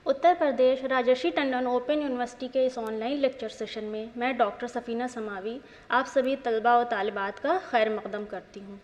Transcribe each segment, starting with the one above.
उत्तर प्रदेश राजर्षि Tandon open university के इस online lecture session में मैं डॉक्टर सफ़ीना समावी आप सभी तलबा व तालिबात का खैर मकदम करती हूँ।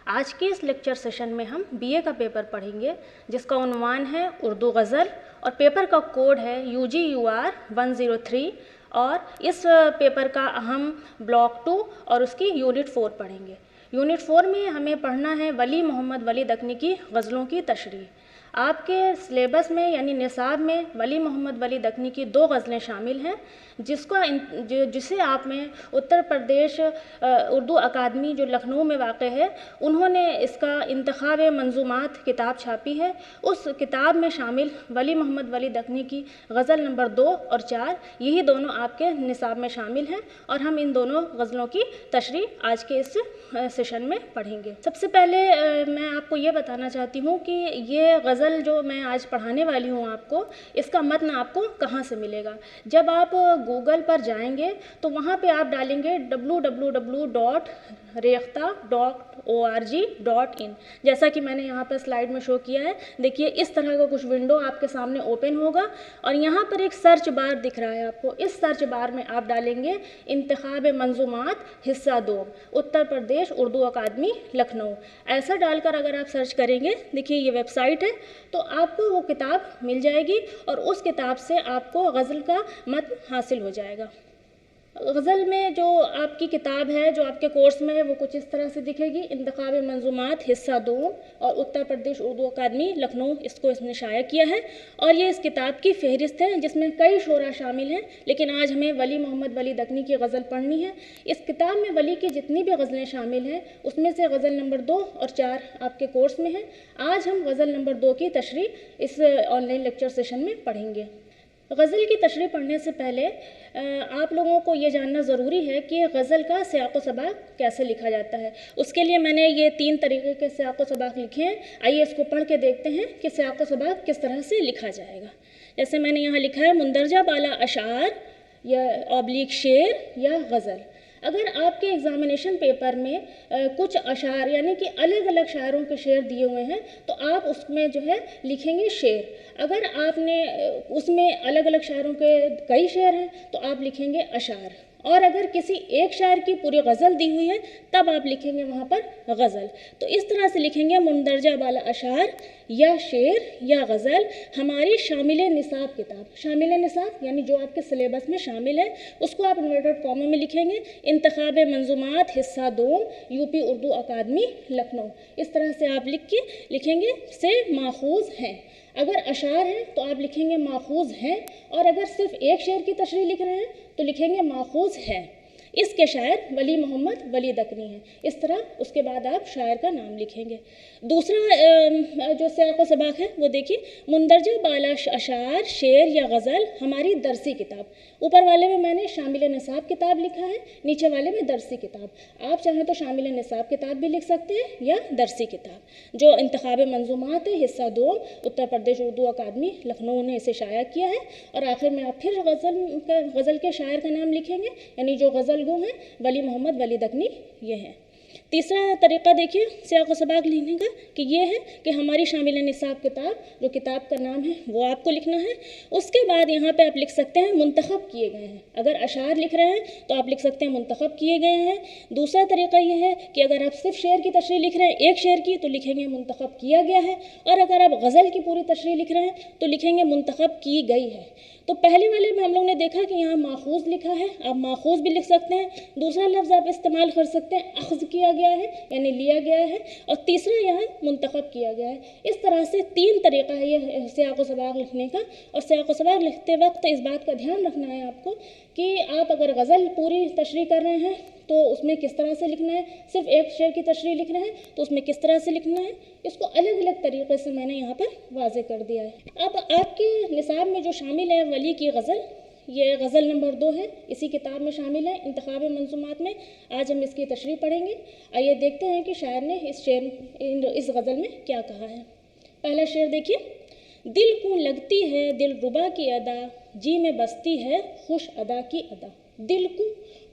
आज के इस लेक्चर सेशन में हम बीए का पेपर पढ़ेंगे जिसका उन्वान है उर्दू गज़ल और पेपर का कोड है UGUR 103 और इस पेपर का हम ब्लॉक 2 और उसकी यूनिट 4 पढ़ेंगे। यूनिट 4 में हमें पढ़ना है वली मोहम्मद वली दकनी की गज़लों की तशरीह। आपके सिलेबस में यानी निसाब में वली मोहम्मद वली दकनी की 2 गज़लें शामिल हैं जिसे आप में उत्तर प्रदेश उर्दू अकादमी जो लखनऊ में वाक़ है उन्होंने इसका इंतखाब मंजूमात किताब छापी है। उस किताब में शामिल वली मोहम्मद वली दकनी की गज़ल नंबर 2 और 4 यही दोनों आपके निसाब में शामिल हैं और हम इन दोनों गज़लों की तशरीह आज के इस सेशन में पढ़ेंगे। सबसे पहले मैं आपको ये बताना चाहती हूँ कि ये गज़ल जो मैं आज पढ़ाने वाली हूँ आपको, इसका मतन आपको कहाँ से मिलेगा। जब आप गूगल पर जाएंगे तो वहाँ पे आप डालेंगे www.rekhta.org.in। जैसा कि मैंने यहाँ पर स्लाइड में शो किया है, देखिए इस तरह का कुछ विंडो आपके सामने ओपन होगा और यहाँ पर एक सर्च बार दिख रहा है आपको। इस सर्च बार में आप डालेंगे इंतखाब मंजूमात हिस्सा 2 उत्तर प्रदेश उर्दू अकादमी लखनऊ। ऐसा डालकर अगर आप सर्च करेंगे, देखिए ये वेबसाइट है, तो आपको वो किताब मिल जाएगी और उस किताब से आपको गज़ल का मतन हासिल हो जाएगा। गज़ल में जो आपकी किताब है जो आपके कोर्स में है वो कुछ इस तरह से दिखेगी, इंतखाब मंजूमात हिस्सा 2 और उत्तर प्रदेश उर्दू अकादमी लखनऊ इसको इसने शाया किया है। और ये इस किताब की फ़हरिस्त है जिसमें कई शोरा शामिल हैं, लेकिन आज हमें वली मोहम्मद वली दकनी की गज़ल पढ़नी है। इस किताब में वली की जितनी भी गज़लें शामिल हैं उसमें से गज़ल नंबर 2 और 4 आपके कोर्स में है। आज हम गज़ल नंबर 2 की तशरीह इस ऑनलाइन लेक्चर सेशन में पढ़ेंगे। गज़ल की तशरीह पढ़ने से पहले आप लोगों को ये जानना ज़रूरी है कि गज़ल का सियाक़ व सबाक़ कैसे लिखा जाता है। उसके लिए मैंने ये 3 तरीक़े के सियाक़ व सबाक़ लिखे हैं। आइए इसको पढ़ के देखते हैं कि सियाक़ व सबाक़ किस तरह से लिखा जाएगा। जैसे मैंने यहाँ लिखा है मुंदरजा बाला अशार या ऑब्लिक शेर या गज़ल। अगर आपके एग्ज़ामिनेशन पेपर में कुछ अशार यानी कि अलग अलग शायरों के शेर दिए हुए हैं तो आप उसमें जो है लिखेंगे शेर। अगर आपने उसमें अलग अलग शायरों के कई शेर हैं तो आप लिखेंगे अशार। और अगर किसी एक शायर की पूरी गज़ल दी हुई है तब आप लिखेंगे वहाँ पर गज़ल। तो इस तरह से लिखेंगे मुंदरजा बाला अशार या शेर या गज़ल हमारी शामिल निसाब किताब। शामिल निसाब यानी जो आपके सिलेबस में शामिल है उसको आप इन्वर्टेड कॉमा में लिखेंगे इंतखाब मंजूमात हिस्सा 2 यूपी उर्दू अकादमी लखनऊ। इस तरह से आप लिखेंगे से माखूज़ हैं। अगर अशार हैं तो आप लिखेंगे माखूज़ हैं और अगर सिर्फ एक शेर की तशरीह लिख रहे हैं तो लिखेंगे माखूज़ है। इसके शायर वली मोहम्मद वली दकनी हैं। इस तरह उसके बाद आप शायर का नाम लिखेंगे। दूसरा जो सियाक़ व सबाक़ है वो देखिए मुंदरजा बाला अशार शेर या गज़ल हमारी दरसी किताब। ऊपर वाले में मैंने शामिल निसाब किताब लिखा है, नीचे वाले में दरसी किताब। आप चाहें तो शामिल निसाब किताब भी लिख सकते हैं या दरसी किताब। जो इंतखाब मंजूमात है हिस्सा 2 उत्तर प्रदेश उर्दू अकादमी लखनऊ ने इसे शाया किया है। और आखिर में आप फिर गज़ल के शायर का नाम लिखेंगे यानी जो गज़ल गो हैं वली मोहम्मद वली दकनी ये हैं। तीसरा तरीक़ा देखिए सियाक़ व सबाक़ लिखने का कि ये है कि हमारी शामिल निसाब किताब जो किताब का नाम है वो आपको लिखना है। उसके बाद यहाँ पे आप लिख सकते हैं मुंतखब किए गए हैं। अगर अशार लिख रहे हैं तो आप लिख सकते हैं मुंतखब किए गए हैं। दूसरा तरीक़ा ये है कि अगर आप सिर्फ शेर की तशरीह लिख रहे हैं एक शेर की तो लिखेंगे मुंतखब किया गया है। और अगर आप गज़ल की पूरी तशरीह लिख रहे हैं तो लिखेंगे मुंतखब की गई है। तो पहले वाले में हम लोग ने देखा कि यहाँ माखूज़ लिखा है, आप माखूज़ भी लिख सकते हैं। दूसरा लफ्ज़ आप इस्तेमाल कर सकते हैं अख़ज़ किया गया है यानी लिया गया है। और तीसरा यहाँ मुंतखब किया गया है। इस तरह से 3 तरीक़ा है ये सियाक़ व सबाक़ लिखने का। और सियाक़ व सबाक़ लिखते वक्त इस बात का ध्यान रखना है आपको कि आप अगर गज़ल पूरी तशरीह कर रहे हैं तो उसमें किस तरह से लिखना है, सिर्फ एक शेर की तशरीह लिख रहे हैं तो उसमें किस तरह से लिखना है, इसको अलग अलग तरीक़े से मैंने यहाँ पर वाज़ेह कर दिया है। अब आपके निसाब में जो शामिल है वली की गज़ल, ये गज़ल नंबर 2 है, इसी किताब में शामिल है इंतखाब मंजूमात में। आज हम इसकी तशरीह पढ़ेंगे। आइए देखते हैं कि शायर ने इस गज़ल में क्या कहा है। पहला शेर देखिए, दिल को लगती है दिल रुबा की अदा, जी में बसती है खुश अदा की अदा। दिल को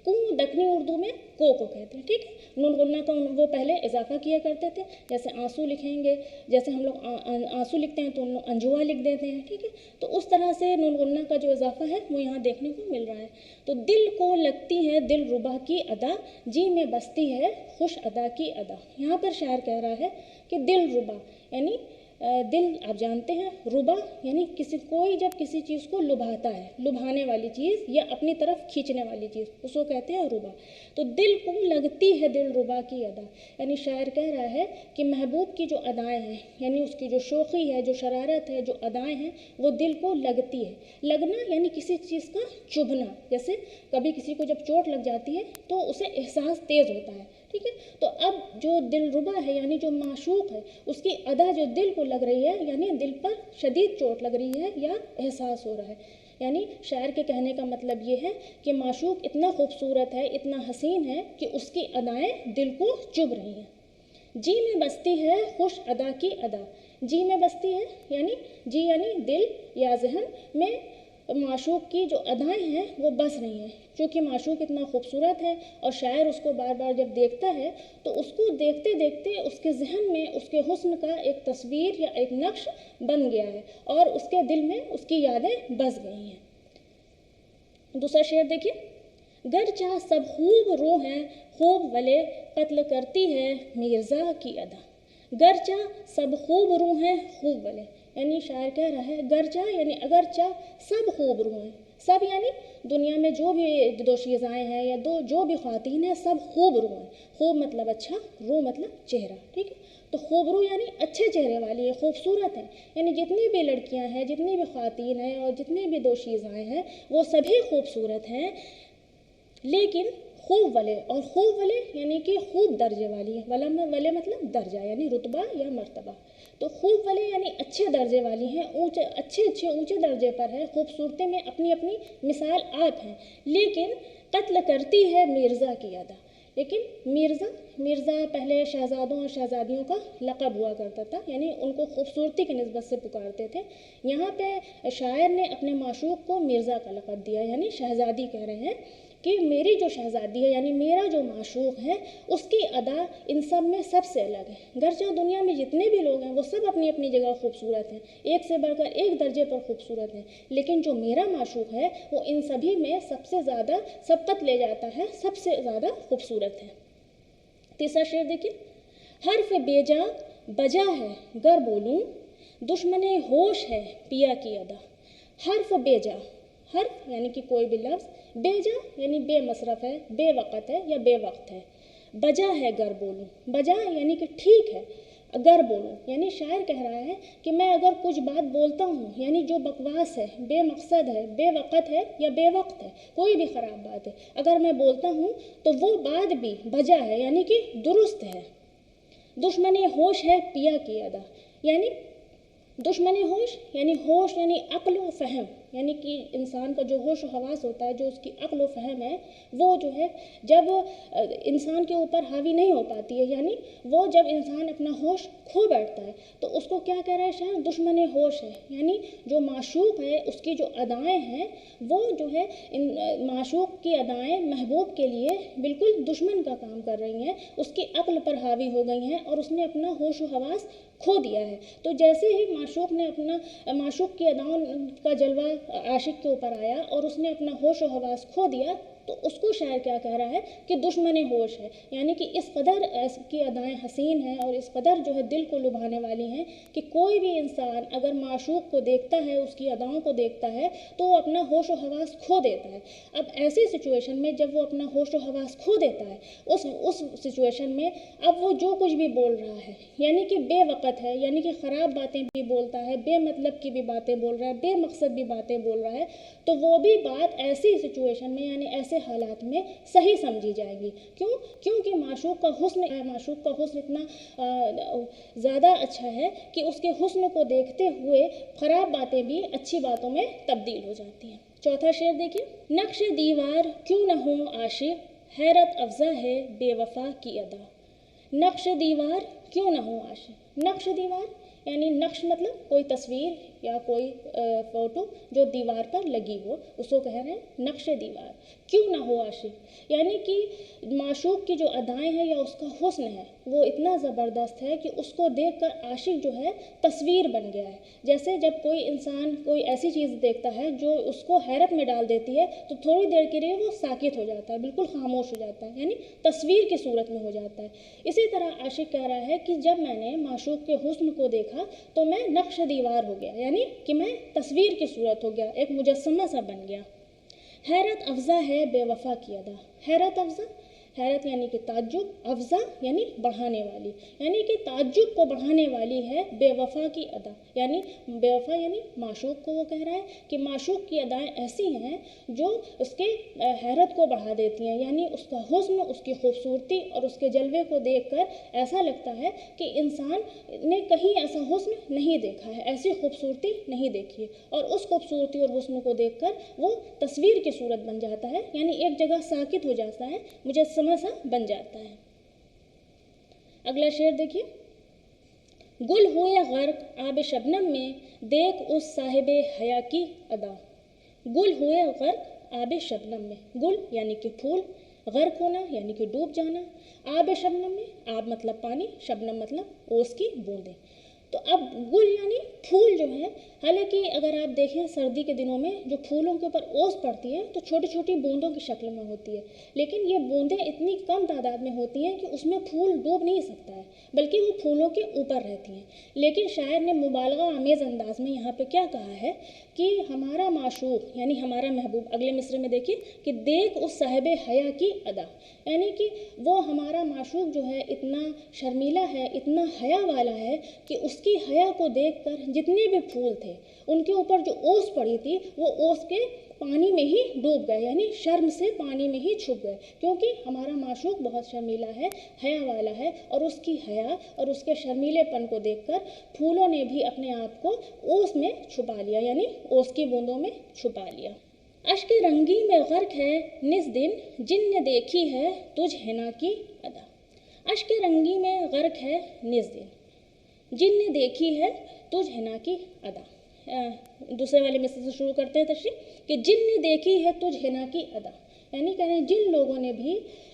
को दक्कनी उर्दू में को कहते हैं, ठीक है। नून गुन्ना का वो पहले इजाफा किया करते थे, जैसे आंसू लिखेंगे, जैसे हम लोग आंसू लिखते हैं तो उन लोग अंजुआ लिख देते हैं, ठीक है। तो उस तरह से नून गुन्ना का जो इजाफा है वो यहाँ देखने को मिल रहा है। तो दिल को लगती है दिल रुबा की अदा, जी में बसती है खुश अदा की अदा। यहाँ पर शायर कह रहा है कि दिल रुबा यानी दिल, आप जानते हैं रुबा यानी कोई जब किसी चीज़ को लुभाता है, लुभाने वाली चीज़ या अपनी तरफ खींचने वाली चीज़, उसको कहते हैं रुबा। तो दिल को लगती है दिल रुबा की अदा, यानी शायर कह रहा है कि महबूब की जो अदाएं हैं, यानी उसकी जो शोखी है, जो शरारत है, जो अदाएं हैं, वो दिल को लगती है। लगना यानी किसी चीज़ का चुभना, जैसे कभी किसी को जब चोट लग जाती है तो उसे एहसास तेज़ होता है, ठीक है। तो अब जो दिल रुबा है यानी जो माशूक है, उसकी अदा जो दिल को लग रही है, यानी दिल पर शदीद चोट लग रही है या एहसास हो रहा है। यानी शायर के कहने का मतलब ये है कि माशूक इतना खूबसूरत है, इतना हसीन है कि उसकी अदाएं दिल को चुभ रही हैं। जी में बसती है खुश अदा की अदा, जी में बसती है यानी जी यानी दिल या जहन में माशूक की जो अदाएं हैं वो बस रही हैं। क्योंकि माशूक इतना खूबसूरत है और शायर उसको बार बार जब देखता है तो उसको देखते देखते उसके जहन में उसके हुस्न का एक तस्वीर या एक नक्श बन गया है और उसके दिल में उसकी यादें बस गई हैं। दूसरा शेर देखिए, गरचा सब खूब रो हैं खूब वले कत्ल करती है मिर्ज़ा की अदा। गरचा सब खूब रू हैं खूब वले, यानी शायर कह रहा है गरचा यानी अगरचा सब खूब रू हैं, सब यानी दुनिया में जो भी दोशीज़ाएँ हैं या जो भी ख़वातीन हैं सब खूब रू हैं। खूब मतलब अच्छा, रू मतलब चेहरा, ठीक है। तो खूब रू यानी अच्छे चेहरे वाली है, खूबसूरत है, यानी जितनी भी लड़कियां हैं, जितनी भी ख़वातीन हैं और जितनी भी दोशीज़ाएँ हैं वो सभी खूबसूरत हैं, लेकिन खूब वले, और खूब वले यानी कि खूब दर्जे वाली है। वले मतलब दर्जा यानी रुतबा या मर्तबा। तो खूब वले यानी अच्छे दर्जे वाली हैं, अच्छे ऊंचे दर्जे पर है, खूबसूरती में अपनी अपनी मिसाल आप हैं। लेकिन कत्ल करती है मिर्ज़ा की अदा, लेकिन मिर्ज़ा पहले शहज़ादों और शहज़ादियों का लक़ब हुआ करता था, यानी उनको खूबसूरती की निस्बत से पुकारते थे। यहाँ पे शायर ने अपने माशूक को मिर्ज़ा का लक़ब दिया, यानी शहज़ादी कह रहे हैं कि मेरी जो शहज़ादी है यानी मेरा जो माशूक है उसकी अदा इन सब में सबसे अलग है। गरचा दुनिया में जितने भी लोग हैं वो सब अपनी अपनी जगह खूबसूरत हैं, एक से बढ़कर एक दर्जे पर खूबसूरत हैं, लेकिन जो मेरा माशूक है वो इन सभी में सबसे ज़्यादा सबकत ले जाता है, सबसे ज़्यादा खूबसूरत है। तीसरा शेर देखिए, हर्फ बेजा बजा है गर बोलूं दुश्मने होश है पिया की अदा। हर्फ बेजा, हर्फ यानी कि कोई भी लफ्ज़, बेजा यानी बेमसरफ़ है, बेवक़्त है या बेवक्त है, बजा है गर बोलूं, बजा यानी कि ठीक है, अगर बोलूं यानी शायर कह रहा है कि मैं अगर कुछ बात बोलता हूँ यानी जो बकवास है, बेमकसद है, बेवक़्त है या बेवक्त है, कोई भी ख़राब बात है, अगर मैं बोलता हूँ तो वो बात भी बजा है यानी कि दुरुस्त है। दुश्मने होश है पिया की अदा, यानी दुश्मनी होश यानी अक्ल व फ़हम, यानी कि इंसान का जो होश व हवास होता है, जो उसकी अक्ल व फ़हम है, वो जो है जब इंसान के ऊपर हावी नहीं हो पाती है, यानी वो जब इंसान अपना होश खो बैठता है तो उसको क्या कह रहा है शायद, दुश्मनी होश है, यानी जो माशूक है उसकी जो अदाएँ हैं वो जो है इन माशूक की अदाएँ महबूब के लिए बिल्कुल दुश्मन का काम कर रही हैं, उसकी अक्ल पर हावी हो गई हैं और उसने अपना होश व हवास खो दिया है। तो जैसे ही माशूक ने अपना माशूक की अदाओं का जलवा आशिक के ऊपर आया और उसने अपना होश व हवास खो दिया, तो उसको शायर क्या कह रहा है कि दुश्मने होश है, यानी कि इस कदर इसकी अदाएँ हसीन हैं और इस कदर जो है दिल को लुभाने वाली हैं कि कोई भी इंसान अगर माशूक को देखता है, उसकी अदाओं को देखता है तो वो अपना होश व हवास खो देता है। अब ऐसी सिचुएशन में जब वो अपना होश व हवास खो देता है, उस सिचुएशन में अब वो जो कुछ भी बोल रहा है यानी कि बेवक़्त है, यानी कि ख़राब बातें भी बोलता है, बेमतलब की भी बातें बोल रहा है, बेमकसद भी बातें बोल रहा है, तो वो भी बात ऐसी सिचुएशन में यानी ऐसे हालात में सही समझी जाएगी। क्योंकि माशूक का हुस्न इतना ज़्यादा अच्छा है कि उसके हुस्न को देखते हुए ख़राब बातें भी अच्छी बातों में तब्दील हो जाती हैं। चौथा शेर देखिए, नक्श दीवार क्यों न हो आशिक हैरत अफ़ज़ा है बेवफ़ा की अदा। नक्श दीवार क्यों न हो आशिक, नक्श दीवार यानी नक्श मतलब कोई तस्वीर या कोई फ़ोटो जो दीवार पर लगी हो, उसको कह रहे हैं नक्श दीवार। क्यों ना हो आशिक, यानी कि माशूक की जो अदाएँ हैं या उसका हुस्न है वो इतना ज़बरदस्त है कि उसको देखकर आशिक जो है तस्वीर बन गया है। जैसे जब कोई इंसान कोई ऐसी चीज़ देखता है जो उसको हैरत में डाल देती है तो थोड़ी देर के लिए वो साकित हो जाता है, बिल्कुल खामोश हो जाता है, यानी तस्वीर की सूरत में हो जाता है। इसी तरह आशिक कह रहा है कि जब मैंने माशूक के हुस्न को देखा तो मैं नक्श दीवार हो गया, यानी कि मैं तस्वीर की सूरत हो गया, एक मुजस्समा सा बन गया। हैरत अफ़ज़ा है बेवफ़ा की अदा। हैरत अफ़ज़ा, हैरत यानी कि ताज्जुब, अफ़ज़ा यानी बढ़ाने वाली, यानी कि ताज्जुब को बढ़ाने वाली है बेवफ़ा की अदा। यानी बेवफ़ा यानी माशूक को वो कह रहा है कि माशूक की अदाएँ ऐसी हैं जो उसके हैरत को बढ़ा देती हैं, यानी उसका हुस्न, उसकी खूबसूरती और उसके जलवे को देखकर ऐसा लगता है कि इंसान ने कहीं ऐसा हुस्न नहीं देखा है, ऐसी खूबसूरती नहीं देखी है, और उस खूबसूरती और हुस्न को देखकर वो तस्वीर की सूरत बन जाता है, यानी एक जगह साकित हो जाता है, मुजस्समा सा बन जाता है। अगला शेर देखिए, गुल हुए गर्क आब शबनम में देख उस साहिब हया की अदा। गुल हुए गर्क आब शबनम में, गुल यानी कि फूल, गर्क होना यानी कि डूब जाना, आब शबनम में, आब मतलब पानी, शबनम मतलब ओस की बूंदें। तो अब गुल यानी फूल जो है, हालांकि अगर आप देखें सर्दी के दिनों में जो फूलों के ऊपर ओस पड़ती है तो छोटी छोटी बूंदों की शक्ल में होती है, लेकिन ये बूंदें इतनी कम तादाद में होती हैं कि उसमें फूल डूब नहीं सकता है, बल्कि वो फूलों के ऊपर रहती हैं। लेकिन शायर ने मुबालगा आमेज़ अंदाज में यहाँ पे क्या कहा है कि हमारा माशूक यानी हमारा महबूब, अगले मिसरे में देखिए कि देख उस साहिब हया की अदा, यानी कि वो हमारा माशूक जो है इतना शर्मीला है, इतना हया वाला है कि उसकी हया को देखकर जितने भी फूल थे उनके ऊपर जो ओस पड़ी थी वो ओस के पानी में ही डूब गए, यानी शर्म से पानी में ही छुप गए, क्योंकि हमारा माशूक बहुत शर्मीला है, हया वाला है, और उसकी हया और उसके शर्मीलेपन को देखकर फूलों ने भी अपने आप को ओस में छुपा लिया, यानी ओस की बूंदों में छुपा लिया। अश्क रंगी में गर्क है निस दिन जिन्न देखी है तुझ हिना की अदा। अश्क रंगी में गर्क है निस दिन जिन्न देखी है तुझ हिना की अदा। दूसरे वाले मिसरे से शुरू करते हैं तशरीह कि जिन्न देखी है तुझ हिना की अदा, यानी कह रहे हैं जिन लोगों ने भी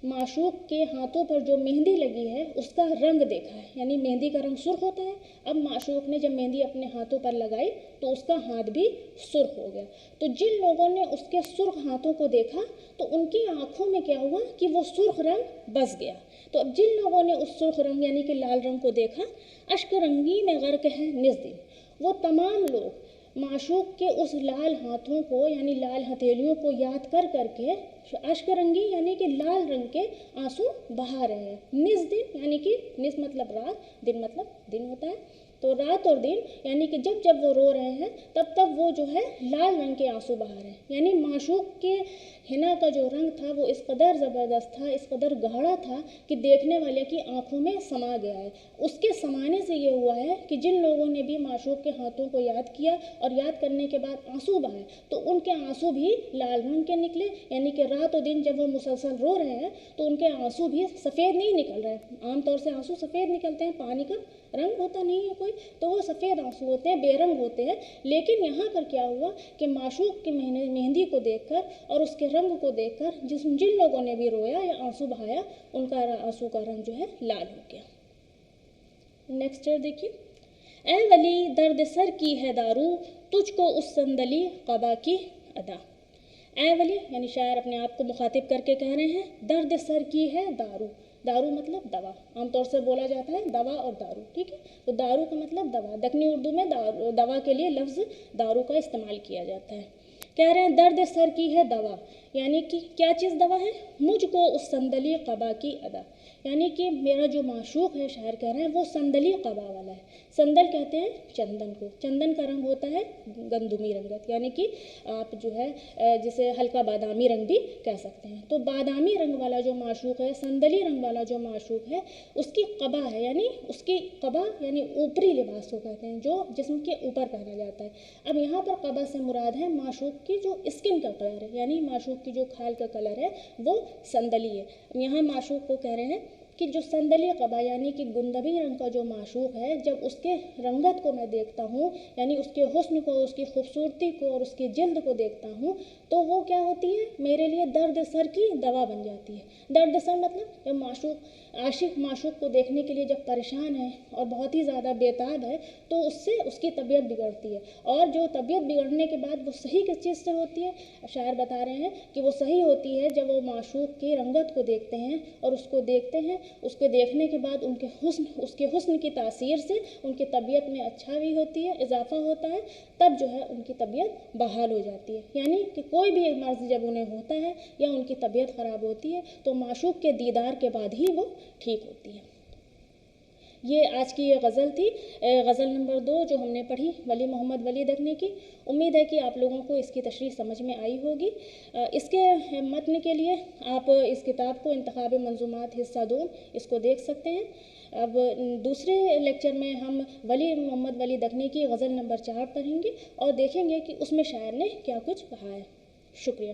माशूक के हाथों पर जो मेहंदी लगी है उसका रंग देखा है, यानी मेहंदी का रंग सुर्ख होता है, अब माशूक ने जब मेहंदी अपने हाथों पर लगाई तो उसका हाथ भी सुर्ख हो गया। तो जिन लोगों ने उसके सुर्ख हाथों को देखा तो उनकी आँखों में क्या हुआ कि वो सुर्ख रंग बस गया। तो अब जिन लोगों ने उस सुर्ख रंग यानी कि लाल रंग को देखा, अश्क रंगी में गर्क है निस दिन, वो तमाम लोग माशूक के उस लाल हाथों को यानी लाल हथेलियों को याद कर करके अश्क रंगी यानी कि लाल रंग के आंसू बहा रहे हैं। निस दिन यानी कि निस मतलब रात, दिन मतलब दिन होता है, तो रात और दिन यानी कि जब जब वो रो रहे हैं तब तब वो जो है लाल रंग के आंसू बहा रहे हैं, यानी माशूक के हिना का जो रंग था वो इस कदर ज़बरदस्त था, इस कदर गाढ़ा था कि देखने वाले की आंखों में समा गया है। उसके समाने से ये हुआ है कि जिन लोगों ने भी माशूक के हाथों को याद किया और याद करने के बाद आंसू बहाए तो उनके आंसू भी लाल रंग के निकले, यानी कि रात और दिन जब वो मुसलसल रो रहे हैं तो उनके आंसू भी सफ़ेद नहीं निकल रहे हैं। आमतौर से आंसू सफ़ेद निकलते हैं, पानी का रंग होता नहीं है कोई, तो वो सफ़ेद आंसू होते हैं, बेरंग होते हैं। लेकिन यहाँ पर क्या हुआ कि माशूक की मेहंदी को देखकर और उसके रंग को देखकर जिन लोगों ने भी रोया या आंसू बहाया उनका आंसू का रंग जो है लाल हो गया। नेक्स्ट शेर देखिए, ऐ वली दर्द सर की है दारू तुझको उस संदली क़बा की अदा। ऐ वली यानी शायर अपने आप को मुखातिब करके कह रहे हैं दर्द सर की है दारू, दारू मतलब दवा, आमतौर से बोला जाता है दवा और दारू, ठीक है, तो दारू का मतलब दवा, दक्कनी उर्दू में दवा के लिए लफ्ज़ दारू का इस्तेमाल किया जाता है। कह रहे हैं दर्द सर की है दवा, यानी कि क्या चीज़ दवा है, मुझको उस संदली क़बा की अदा, यानी कि मेरा जो माशूक है, शायर कह रहे हैं वो संदली क़बा वाला है। संदल कहते हैं चंदन को, चंदन का रंग होता है गंदुमी रंगत, यानी कि आप जो है जिसे हल्का बादामी रंग भी कह सकते हैं। तो बादामी रंग वाला जो माशूक है, संदली रंग वाला जो माशूक है, उसकी क़बा है, यानी उसकी क़बा यानी ऊपरी लिबास को कहते हैं जो जिस्म के ऊपर पहना जाता है। अब यहाँ पर क़बा से मुराद है माशूक की जो स्किन का कलर है, यानी माशूक की जो खाल का कलर है वो संदली है। यहाँ माशूक को कह रहे हैं کہ جو سندلی قبا یعنی کہ گندبی رنگ کا جو معشوق ہے، جب اس کے رنگت کو میں دیکھتا ہوں، یعنی اس کے حسن کو، اس کی خوبصورتی کو اور اس کی جلد کو دیکھتا ہوں، تو وہ کیا ہوتی ہے میرے لیے درد سر کی دوا بن جاتی ہے۔ درد سر مطلب جب عاشق معشوق کو دیکھنے کے لیے جب پریشان ہے اور بہت ہی زیادہ بےتاب ہے، تو اس سے اس کی طبیعت بگڑتی ہے، اور جو طبیعت بگڑنے کے بعد وہ صحیح کس چیز سے ہوتی ہے؟ شاعر بتا رہے ہیں کہ وہ صحیح ہوتی ہے جب وہ معشوق کی رنگت کو دیکھتے ہیں اور اس کو دیکھتے ہیں، اس کو دیکھنے کے بعد اس کے حسن کی تاثیر سے ان کی طبیعت میں اچھا بھی ہوتی ہے، اضافہ ہوتا ہے، تب جو ہے ان کی طبیعت بحال ہو جاتی ہے۔ یعنی کہ کوئی بھی مرض جب انہیں ہوتا ہے یا ان کی طبیعت خراب ہوتی ہے تو معشوق کے دیدار کے بعد ہی وہ ٹھیک ہوتی ہے۔ یہ آج کی یہ غزل تھی، غزل نمبر 2 جو ہم نے پڑھی ولی محمد ولی دکنی کی۔ امید ہے کہ آپ لوگوں کو اس کی تشریح سمجھ میں آئی ہوگی۔ اس کے متن کے لیے آپ اس کتاب کو انتخاب منظومات حصہ 2 اس کو دیکھ سکتے ہیں۔ اب دوسرے لیکچر میں ہم ولی محمد ولی دکنی کی غزل نمبر 4 پڑھیں گے اور دیکھیں گے کہ اس میں شاعر نے کیا کچھ کہا ہے۔ شکریہ۔